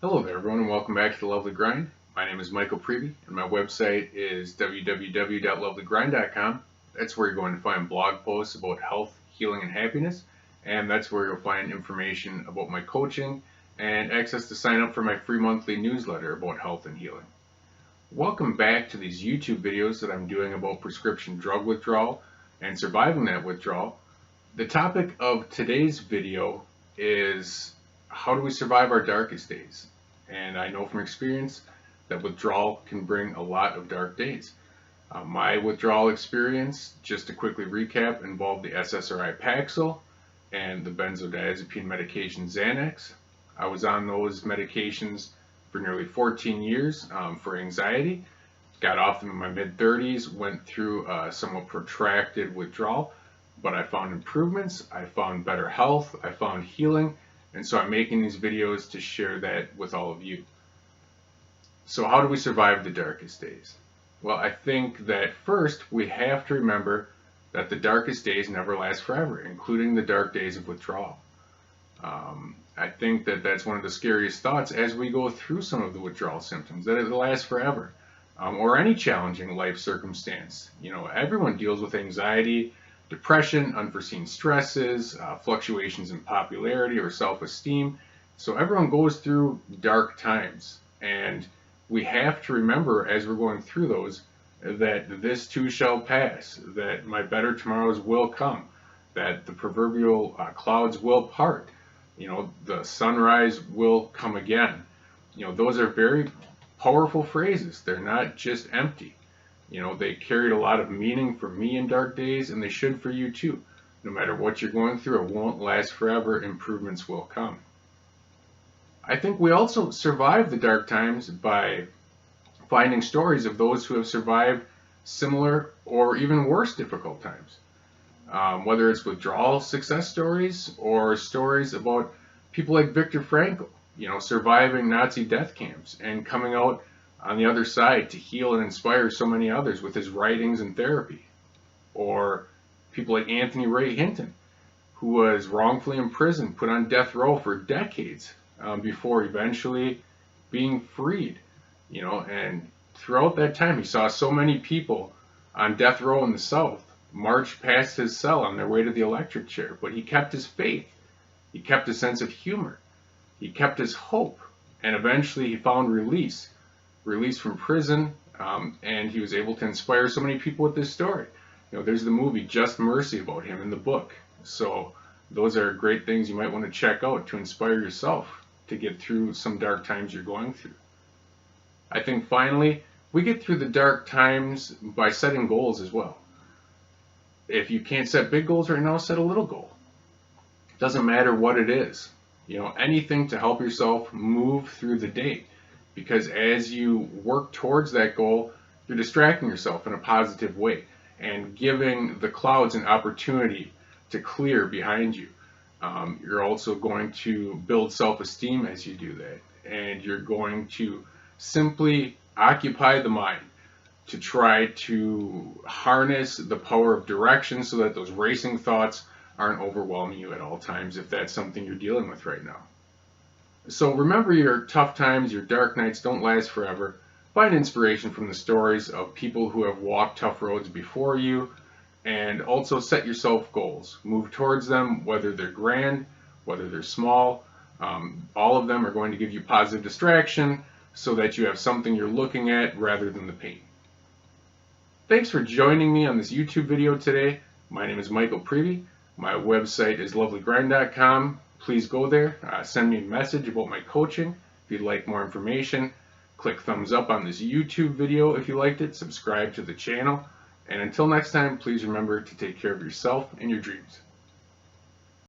Hello there everyone and welcome back to The Lovely Grind. My name is Michael Prevey and my website is www.lovelygrind.com. That's where you're going to find blog posts about health, healing, and happiness, and that's where you'll find information about my coaching and access to sign up for my free monthly newsletter about health and healing. Welcome back to these YouTube videos that I'm doing about prescription drug withdrawal and surviving that withdrawal. The topic of today's video is how do we survive our darkest days? And I know from experience that withdrawal can bring a lot of dark days. My withdrawal experience, just to quickly recap, involved the SSRI Paxil and the benzodiazepine medication Xanax. I was on those medications for nearly 14 years for anxiety. Got off them in my mid-30s, went through a somewhat protracted withdrawal, but I found improvements, I found better health, I found healing, and so I'm making these videos to share that with all of you. So how do we survive the darkest days? Well, I think that first we have to remember that the darkest days never last forever, including the dark days of withdrawal. I think that that's one of the scariest thoughts as we go through some of the withdrawal symptoms, that it lasts forever, or any challenging life circumstance. Everyone deals with anxiety, depression, unforeseen stresses, fluctuations in popularity or self-esteem. So everyone goes through dark times, and we have to remember as we're going through those that this too shall pass, that my better tomorrows will come, that the proverbial clouds will part, the sunrise will come again. Those are very powerful phrases. They're not just empty. They carried a lot of meaning for me in dark days, and they should for you too. No matter what you're going through, it won't last forever. Improvements will come. I think we also survive the dark times by finding stories of those who have survived similar or even worse difficult times. Whether it's withdrawal success stories or stories about people like Viktor Frankl, surviving Nazi death camps and coming out on the other side to heal and inspire so many others with his writings and therapy. Or people like Anthony Ray Hinton, who was wrongfully imprisoned, put on death row for decades before eventually being freed. And throughout that time he saw so many people on death row in the South march past his cell on their way to the electric chair, but he kept his faith, he kept a sense of humor, he kept his hope, and eventually he found release from prison, and he was able to inspire so many people with this story. There's the movie Just Mercy about him in the book. So those are great things you might want to check out to inspire yourself to get through some dark times you're going through. I think finally, we get through the dark times by setting goals as well. If you can't set big goals right now, set a little goal. It doesn't matter what it is. Anything to help yourself move through the day. Because as you work towards that goal, you're distracting yourself in a positive way and giving the clouds an opportunity to clear behind you. You're also going to build self-esteem as you do that. And you're going to simply occupy the mind to try to harness the power of direction so that those racing thoughts aren't overwhelming you at all times if that's something you're dealing with right now. So remember, your tough times, your dark nights don't last forever. Find inspiration from the stories of people who have walked tough roads before you, and also set yourself goals. Move towards them, whether they're grand, whether they're small. All of them are going to give you positive distraction so that you have something you're looking at rather than the pain. Thanks for joining me on this YouTube video today. My name is Michael Prevey. My website is lovelygrind.com. Please go there, send me a message about my coaching. If you'd like more information, click thumbs up on this YouTube video if you liked it, subscribe to the channel, and until next time, please remember to take care of yourself and your dreams.